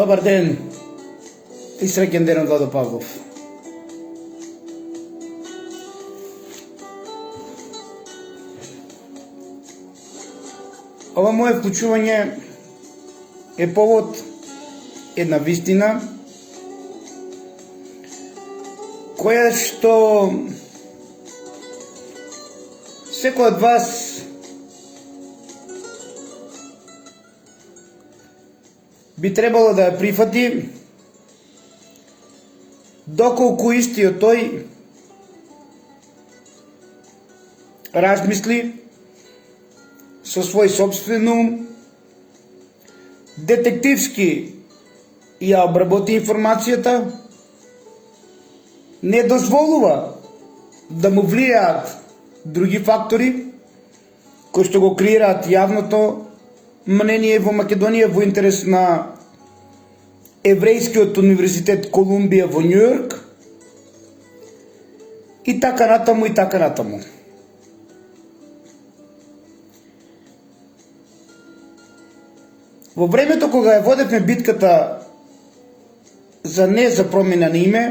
Добар ден и среќен ден од Владо Павлов. Ова моје вклучување е повод една вистина која што секој од вас би требало да ја прифати, доколку истиот тој размисли со свој собствен ум, детективски ја обработи информацијата, не дозволува да му влијаат други фактори кои што го креираат јавното мнение во Македонија во интерес на Еврејскиот универзитет Колумбија во Њујорк и така натаму и така натаму. Во времето кога ја водевме битката за не за промена на име,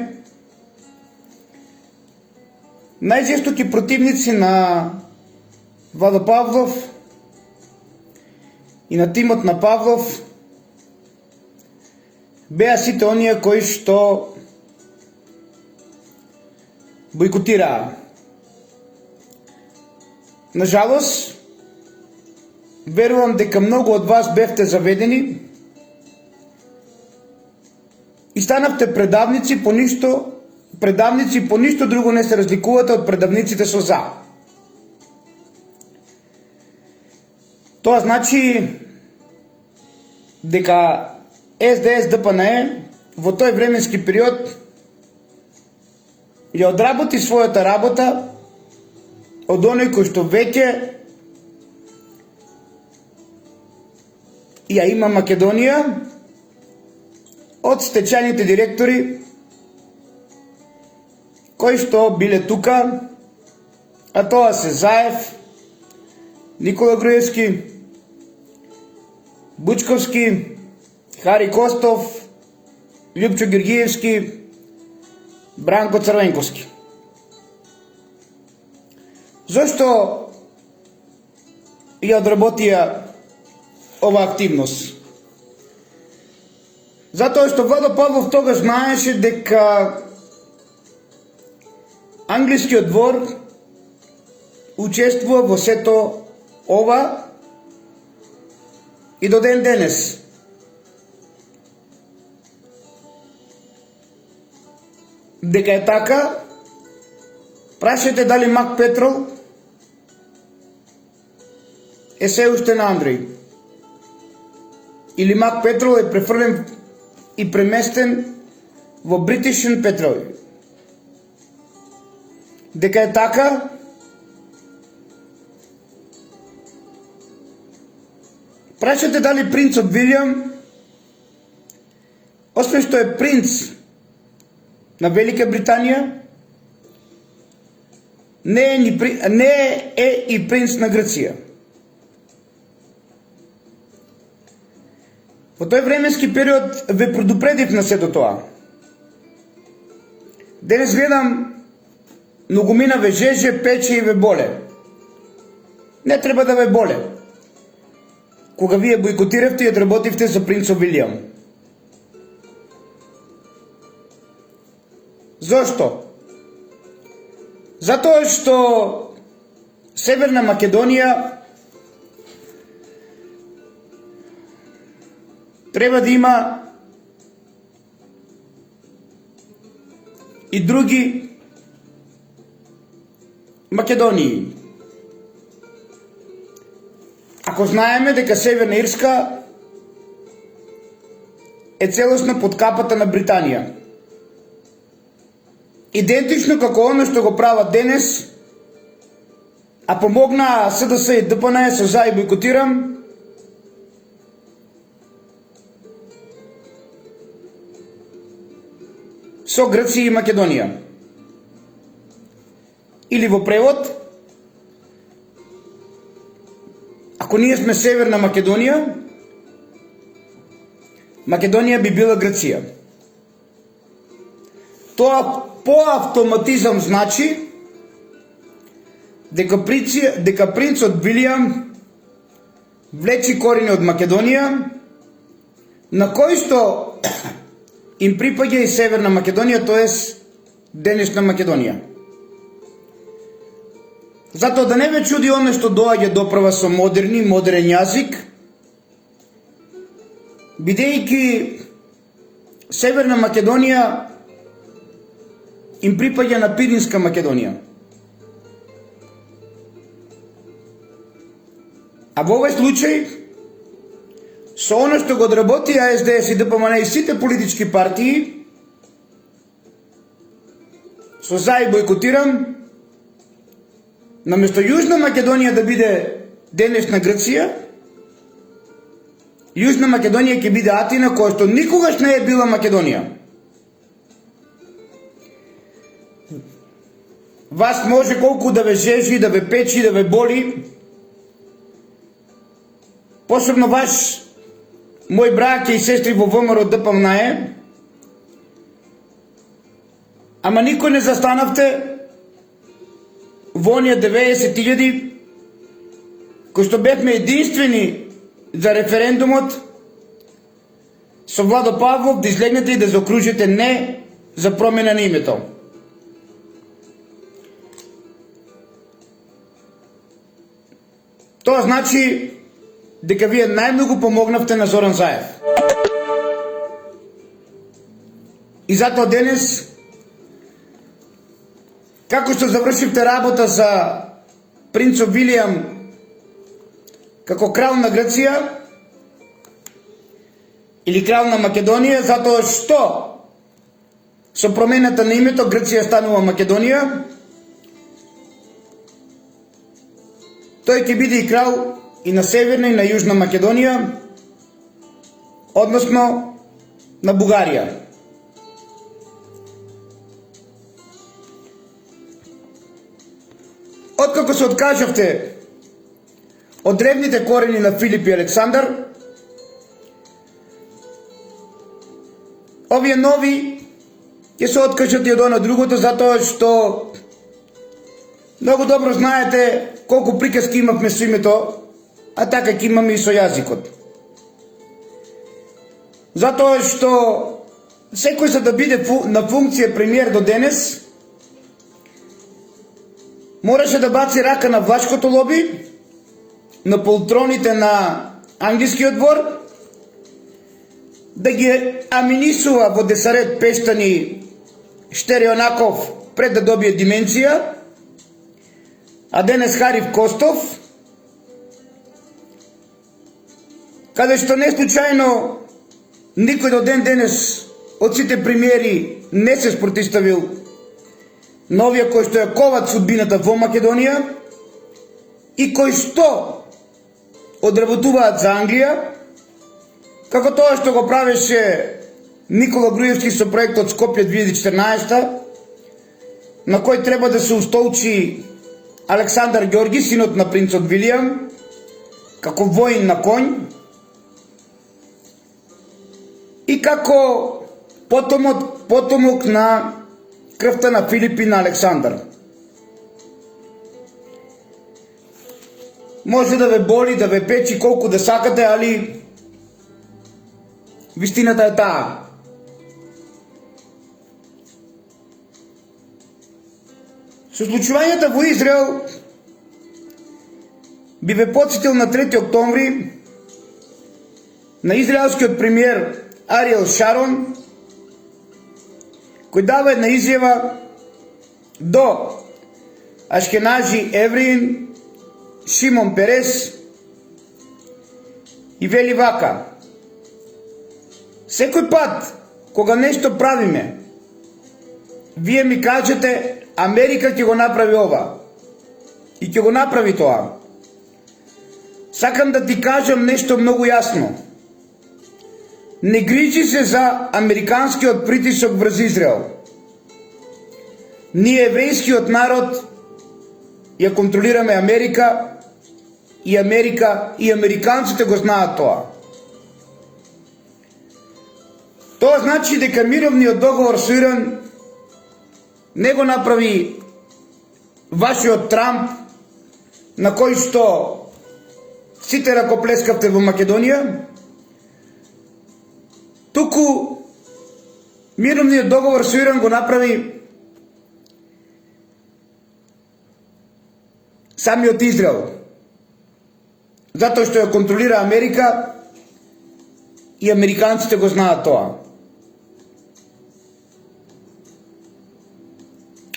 најжестоки противници на Владо Павлов и на тимот на Павлов беа сите оние кои што бойкотираа. Нажалост, верувам дека многу од вас бевте заведени и станавте предавници по ништо друго не се разликувате од предавниците со за. Тоа значи дека СДС ДПНЕ во тој временски период ја одработи својата работа од оној кој што веќе ја има Македонија, од стечајните директори кои што биле тука, а тоа се Заев, Никола Груевски, Бучковски, Хари Костов, Љупчо Георгиевски, Бранко Црвенковски. Зошто ја одработија ова активност? Затоа што Владо Павлов тогаш знаеше дека англискиот двор учествува во сето ова и до ден денес. Дека е така, прашете дали Мак Петрол е се уште на Андреј. Или Мак Петрол е префрлен и преместен во British Petrol. Дека е така, прашете дали принцот Вилијам, освен што е принц на Велика Британија, не е и принц на Грција. Во тој временски период ве предупредив на сето тоа. Денес гледам многумина ве жеже, пече и ве боле. Не треба да ве боле. Кога вие бойкотиравте и одработивте за принцот Вилијам. Зошто? Затоа што Северна Македонија треба да има и други Македонии. Ако знаеме дека Северна Ирска е целосно под капата на Британија, идентично како оно што го прават денес, а помогна СДС и ДПНЕ со за и бойкотирам, со Грција и Македонија. Или во превод, ако ние сме Северна Македонија, Македонија би била Грција. Тоа по автоматизам значи дека принцот Вилијам влечи корени од Македонија, на кој што им припаѓа и Северна Македонија, тоест денешна Македонија. Затоа да не ве чуди оно што доаѓа доправа со модерен јазик, бидејќи Северна Македонија им припаѓа на Пиринска Македонија. А во овој случај, со оно што го одработи АСДС и ДПМН и сите политички партии, со за и бойкотирам, наместо Јужна Македонија да биде денешна Грција, Јужна Македонија ќе биде Атина, која што никогаш не е била Македонија. Вас може колку да ве жежи, да ве печи, да ве боли, посебно ваш, мој браќа и сестри во ВМРО ДПМН, ама никој не застанавте во оние 90.000 кои што бевме единствени за референдумот со Владо Павлов да излегнете и да заокружите не за промена на името. Тоа значи дека вие најмногу помогнавте на Зоран Заев. И затоа денес, како што завршивте работа за принцов Вилијам како крал на Грција или крал на Македонија, затоа што со промената на името Грција станува Македонија, тој ќе биде и крал и на Северна и на Јужна Македонија, односно на Бугарија. Откако се откажавте од древните корени на Филип и Александар, овие нови ќе се откажат и од оно другото, затоа што многу добро знаете колку приказки имавме со името, а така ќе имаме и со јазикот. Затоа што секој за да биде на функција премиер до денес, мораше да баци рака на влашкото лоби, на полтроните на англискиот двор, да ги аминисува во десарет пештани Штерионаков пред да добие дименција, а денес Харив Костов, каде што не случајно никој до ден денес од сите премиери не се спротиставил на овие кои што ја коват судбината во Македонија и кои што одработуваат за Англија, како тоа што го правеше Никола Груевски со проектот Скопје 2014, на кој треба да се устолчи Александар Ѓорги, синот на принцот Вилијам, како воин на конј и како потомок на крвта на Филип и на Александар. Може да ве боли, да ве печи колку да сакате, али вистината е таа. Со случувањата во Израел би ве потсетил на 3 октомври на израелскиот премиер Ариел Шарон, кој дава една изјава до Ашкенажи евреин Шимон Перес и вели вака: секој пат кога нешто правиме, вие ми кажете Америка ќе го направи ова и ќе го направи тоа. Сакам да ти кажам нешто многу јасно. Не грижи се за американскиот притисок врз Израел. Ние еврејскиот народ ја контролираме Америка и американците го знаат тоа. Тоа значи дека мировниот договор со Иран не го направи вашиот Трамп, на кој што сите ракоплескавте во Македонија, туку мировниот договор со Иран го направи самиот Израел, затоа што ја контролира Америка и американците го знаат тоа.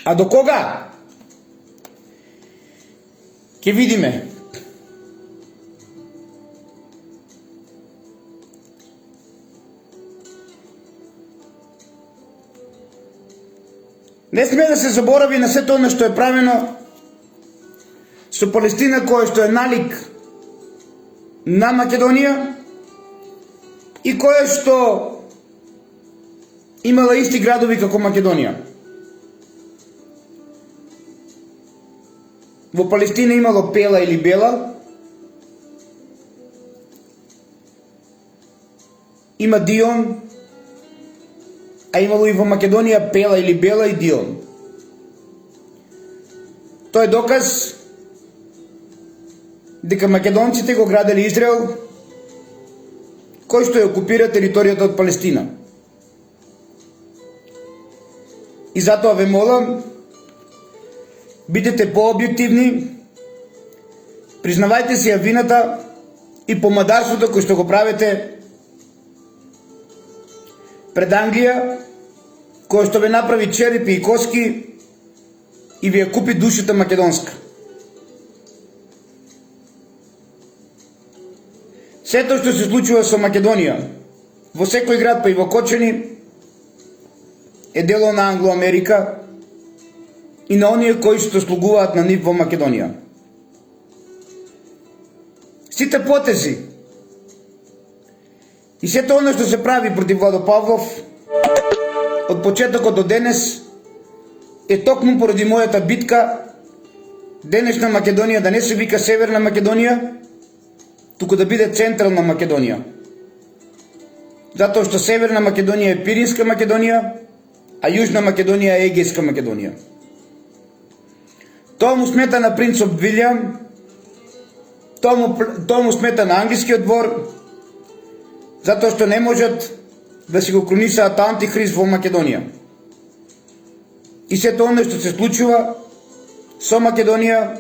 А до кога? Ќе видиме. Не сме да се заборави на сето оно што е правено со Палестина, која што е налик на Македонија и која што имала исти градови како Македонија. Во Палестина имало Пела или Бела, има Дион, а имало и во Македонија Пела или Бела и Дион. Тоа е доказ дека македонците го градели Израел, кој што ја окупира територијата од Палестина. И затоа ве молам, бидете пообјективни, признавајте си ја вината и помадарството кој што го правите пред Англија, кој што ве направи черепи и коски и ви ја купи душата македонска. Сето што се случува со Македонија, во секој град, па и во Кочани, е дело на Англо-Америка и на оние кои што слугуваат на нив во Македонија. Сите потези и сето оно што се прави против Владо Павлов од почетокот до денес е токму поради мојата битка денешна Македонија да не се вика Северна Македонија, туку да биде Централна Македонија. Затоа што Северна Македонија е Пиринска Македонија, а Јужна Македонија е Егејска Македонија. Тоа му смета на принцоп Вилјам, тоа му смета на англискиот двор, затоа што не можат да си го кронисаат антихрист во Македонија. И сето оно што се случува со Македонија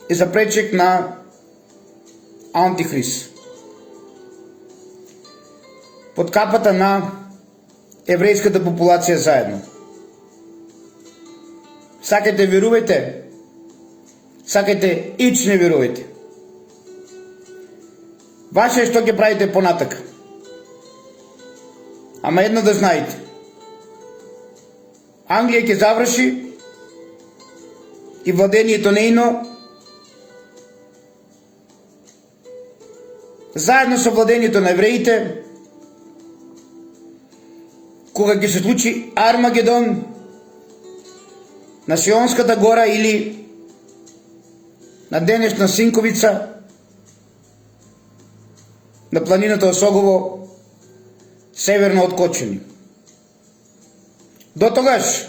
е запречек на антихрист. Под капата на еврејската популација заедно. Сакате верувајте, сакате ич не верувајте. Ваше е што ќе правите понатака. Ама едно да знаете. Англија ќе заврши и владението нејно заедно со владението на евреите, кога ќе се случи Армагедон на Сионската гора или на денешна Синковица, на планината Осогово, северно од Кочани. До тогаш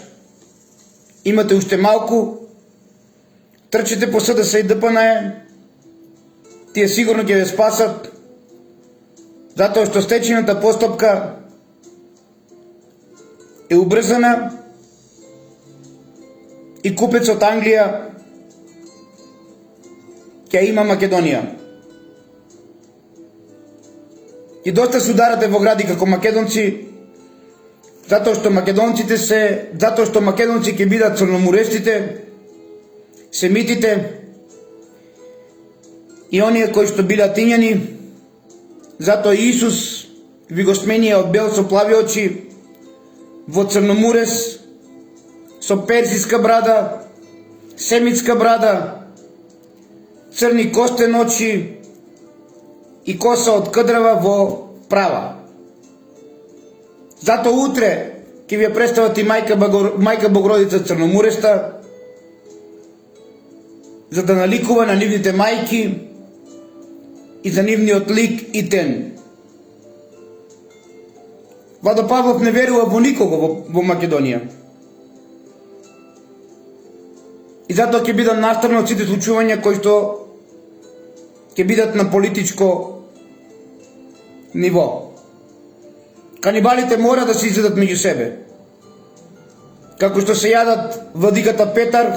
имате уште малку, трчите по СДС и ДПНЕ, тие сигурно ќе ве спасат, затоа што стечената постапка е убрзана и купецот Англија ќе има Македонија. И доста се ударате во гради како македонци, затоа што македонци ќе бидат црноморестите, семитите и оние кои што билат атињани, затоа Исус ви го сменија од бел со плави очи во црномурес со персиска брада, семитска брада, црни костен очи и коса од кадрава во права. Затоа утре ќе ви представат и мајка Богородица Црномуреста, за да наликува на нивните мајки и за нивниот лик и тен. Владо Павлов не верува во никого во Македонија. И затоа ќе бидам настрана од сите случувања кои што ќе бидат на политичко ниво. Канибалите мора да се изедат меѓу себе. Како што се јадат владиката Петар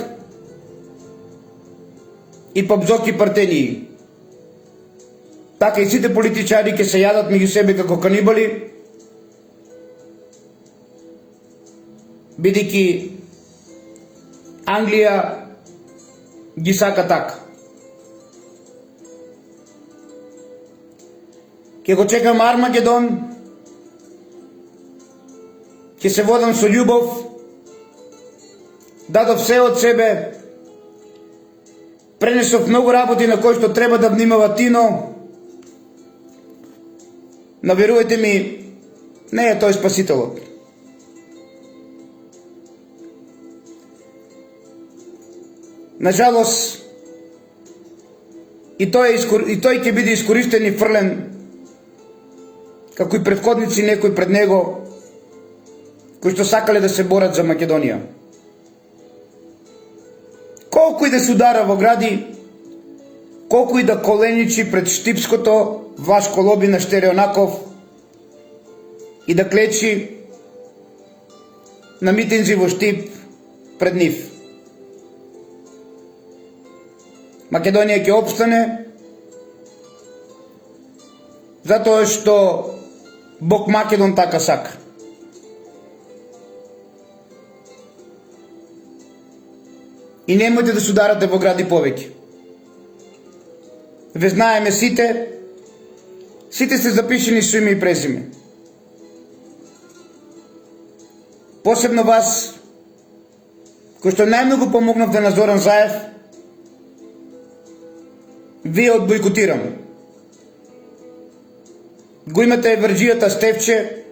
и Папзоки Партении. Така и сите политичари ќе се јадат меѓу себе како канибали, бидејќи Англија ги сака така. Ќе го чекам Армагедон, ќе се водам со љубов, дадов се од себе, пренесов многу работи на кои што треба да внимава Тино. Наверувате ми, не е тој спасителот. Нажалост, и тој ќе биде искористен и фрлен, како и претходници некои пред него, кои што сакале да се борат за Македонија. Колку и да се удара во гради, колку и да коленичи пред штипското Вашко лоби на Штереонаков и да клечи на митинзи во Штип пред нив. Македонија ќе опстане затоа што Бог Македон така сака. И немојте да се ударате во гради повеќе. Ве знаеме сите сте запишени со име и презиме. Посебно вас, кој што најмногу помогнавте на Зоран Заев, вие одбојкотирам. Го имате врџијата Стефче,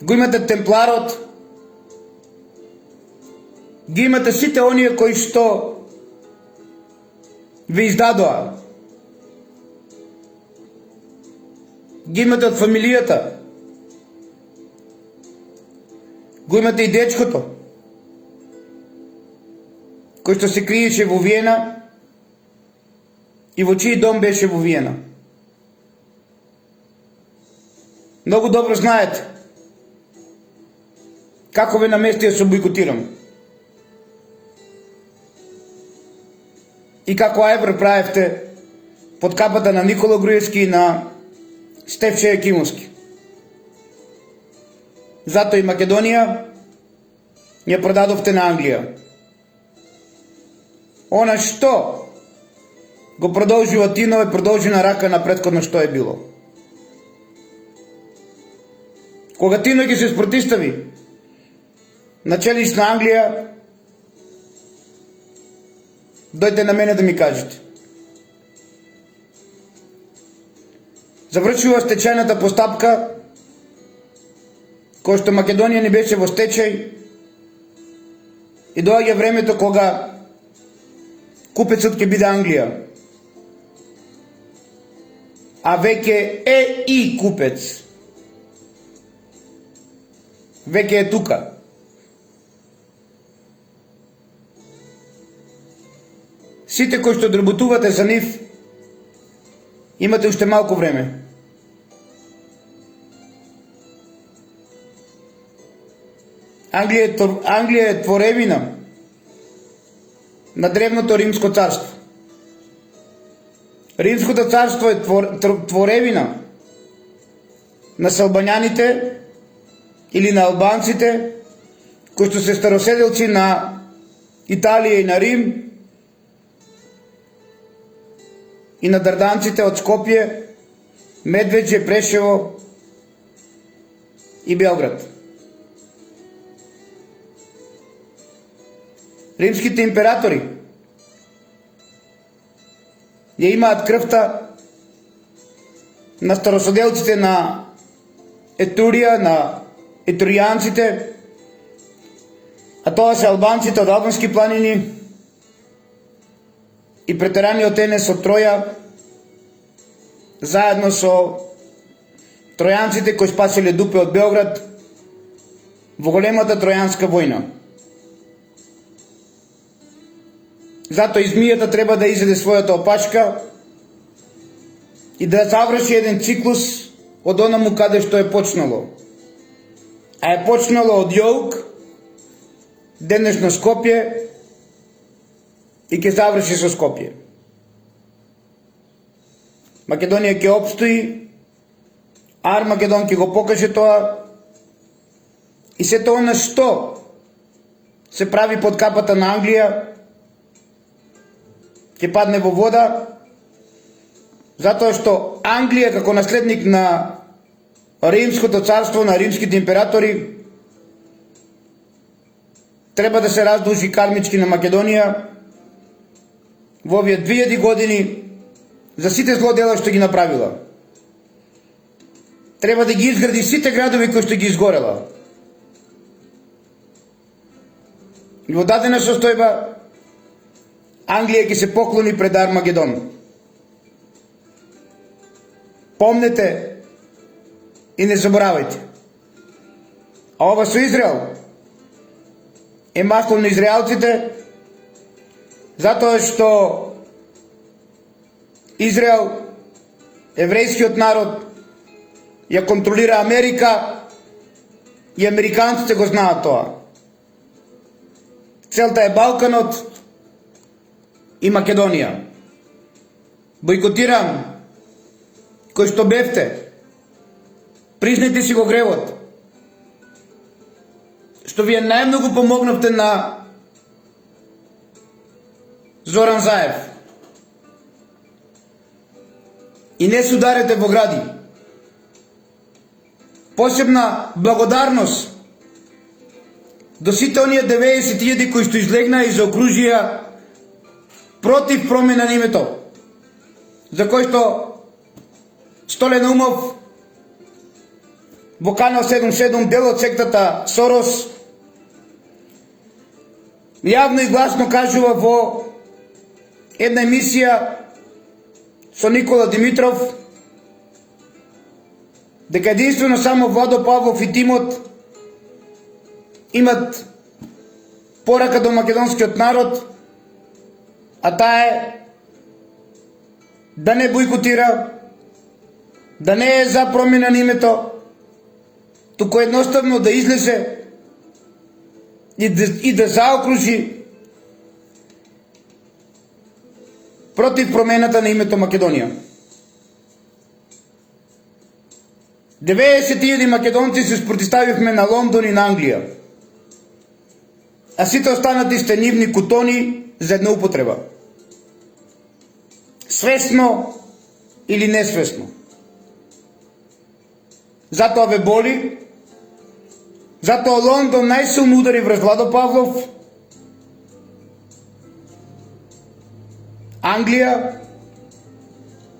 го имате Темпларот, ги имате сите оние кои што ви издадоа. Ги имате од фамилијата. Го имате и дечкото, кој што се криеше во Виена и во чиј дом беше во Виена. Многу добро знаете како ве намести да се бойкотирам. И како ајбр правевте под капата на Никола Груевски и на Стефче Екимовски. Затоа и Македонија ја продадовте на Англија. Она што го продолжува Тино е продолжена рака на претходно што е било. Кога Тино ќе се спротистави на челиш на Англија, дојте на мене да ми кажете. Завршува стечајната постапка, кој што Македонија не беше во стечај, и доаѓа времето кога купецот ќе биде Англија. А веќе е и купец. Веќе е тука. Сите кои што работувате за нив, имате уште малку време. Англија е творевина на древното Римско царство. Римското царство е творевина на салбањаните или на албанците, кои што се староседелци на Италија и на Рим, и на дарданците од Скопје, Медвеđе, Прешево и Белград. Римските императори ја имаат крвта на староседелците на Етурија, на етуријанците, а тоа се албанците од албански планини и претераниот Енес од Троја, заедно со тројанците кои спаселе дупе од Белград во големата тројанска војна. Затоа измијата треба да изеде својата опашка и да заврши еден циклус од онаму каде што е почнало. А е почнало од Јоук, денешно Скопје, и ќе заврши со Скопје. Македонија ќе опстои, Армагедон ќе го покаже тоа, и сето она што се прави под капата на Англија ќе падне во вода, затоа што Англија како наследник на Римското царство, на римските императори, треба да се раздолжи кармички на Македонија во овие 2000 години за сите злодела што ги направила. Треба да ги изгради сите градови кои што ги изгорела. И во дадена состојба Англија ќе се поклони пред Армагедон. Помнете и не заборавајте. А ова со Израел е масло на израелците, затоа што Израел, еврејскиот народ, ја контролира Америка и американците го знаат тоа. Целта е Балканот и Македонија. Бойкотирам кои што бевте, признайте си го гревот, што вие најмногу помогнавте на Зоран Заев. И не се ударете во гради. Посебна благодарност до сите оние 90.000 кои што излегнаа и заокружија против промена на името, за кој што Столе Наумов во Канал 77, дел од сектата Сорос, јавно и гласно кажува во една емисија со Никола Димитров дека единствено само Владо Павлов и тимот имат порака до македонскиот народ, а таа е да не бойкотира, да не е за промена на името, туку едноставно да излезе и да заокружи против промената на името Македонија. 90.000 македонци се спротиставивме на Лондон и на Англија, а сите останати сте нивни кутони за една употреба. Свесно или несвесно. Затоа ве боли, затоа Лондон најсилно удари врз Владо Павлов, Англија,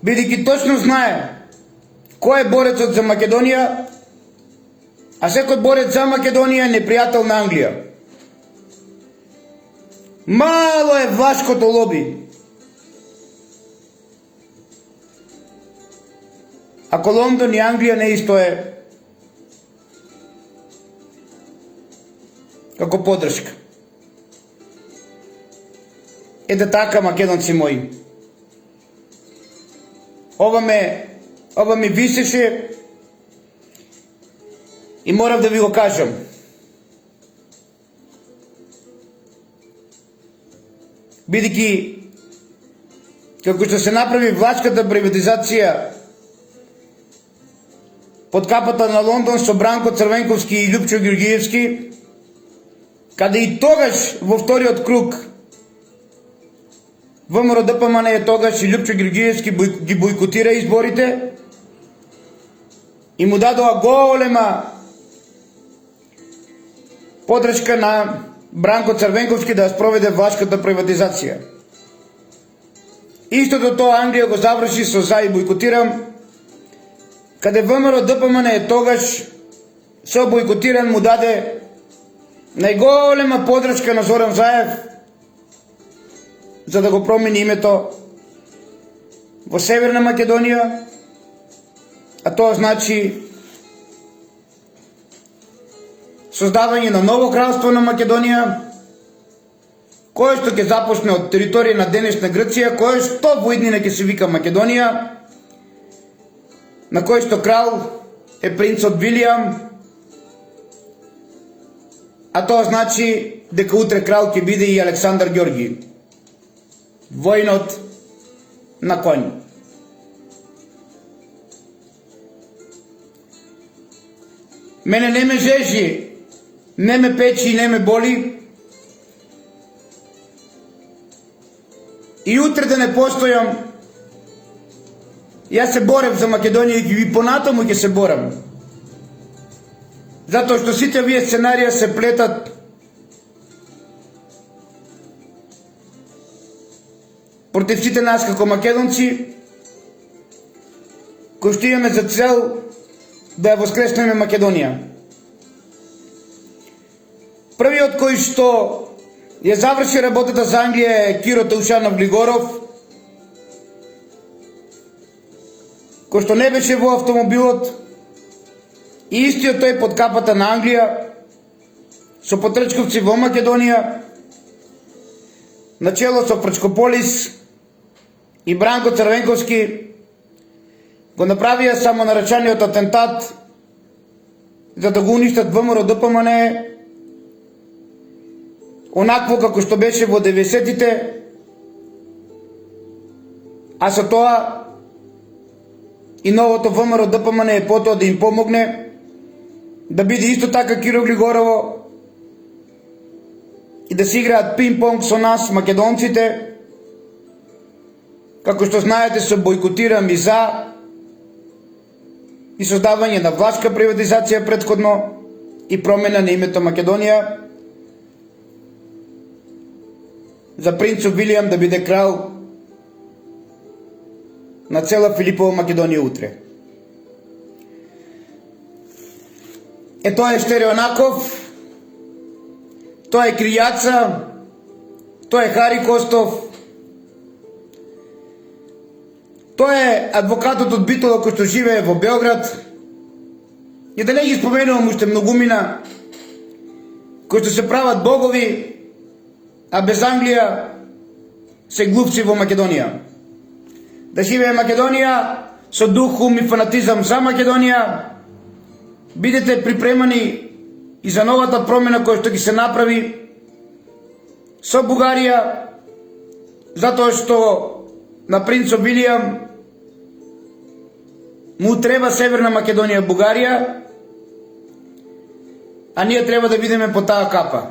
бидејќи точно знае кој е борецот за Македонија, а секој борец за Македонија е непријател на Англија. Мало е влашкото лоби. Ако Лондон и Англија не исто е како поддршка. Ете така, македонци мои. Ова ми висеше и морав да ви го кажам. Бидејќи како што се направи влачката приватизација под капата на Лондон со Бранко Црвенковски и Љупчо Ѓорѓиевски, каде и тогаш во вториот круг ВМРО ДПМН е тогаш и Љупчо Ѓорѓиевски ги бойкотира изборите и му дадоа голема поддршка на Бранко Црвенковски да спроведе влашката приватизација. Истото тоа Англија го заврши со за и бойкотирам, каде ВМРО ДПМН е тогаш со бойкотиран му даде најголема поддршка на Зоран Заев за да го промени името во Северна Македонија, а тоа значи создавање на ново кралство на Македонија, кое што ќе започне од територија на денешна Грција, кое што во иднина ќе се вика Македонија, на кој што крал е принцот Вилијам, а тоа значи дека утре крал ќе биде и Александар Ѓорги, војнот на коњ. Мене не ме жежи, не ме печи и не ме боли, и утре да не постојам. Јас се борев за Македонија и понатаму ќе се борам. Затоа што сите овие сценарија се плетат против сите нас како македонци, кои што имаме за цел да ја воскреснеме Македонија. Првиот кој што ја заврши работата за Англија е Киро Таушанов Глигоров, кој што не беше во автомобилот, и истиот тој под капата на Англија, со потрчковци во Македонија, начело со Прчкополис и Бранко Црвенковски, го направија само наречаниот атентат за да го уништат ВМРО ДПМН, онакво како што беше во 90-тите, а со тоа и новото ВМРО ДПМН е потоа да им помогне да биде исто така Киро Глигорово и да си играат пинг-понг со нас, македонците, како што знаете се бойкотирам и за и создавање на влашка приватизација претходно и промена на името Македонија, за принцот Вилијам да биде крал на цела Филипова Македонија утре. Тоа е Штереонаков, тоа е Кријаца, тоа е Хари Костов, тоа е адвокатот од Битола кој што живее во Белград, и да не ги споменувам уште многумина кои што се прават богови, а без Англија се глупци во Македонија. Да живее Македонија со дух, ум и фанатизам за Македонија. Бидете припремани и за новата промена која што ги се направи со Бугарија, затоа што на принцот Вилијам му треба Северна Македонија, Бугарија, а ние треба да бидеме по таа капа.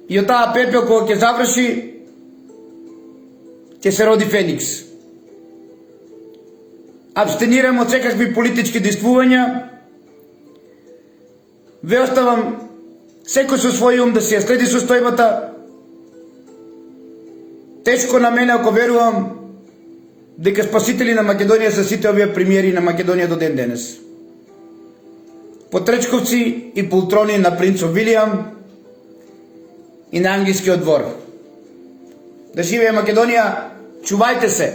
И од таа пепел кога ќе заврши, ќе се роди Феникс. Абстенирам од секакви политички действувања. Ве оставам секој со свој ум да си ја следи состојбата. Тешко на мене ако верувам дека спасители на Македонија се сите овие премиери на Македонија до ден денес. Потречковци и полтрони на принцот Вилијам и на англискиот двор. Да живее Македонија, чувајте се!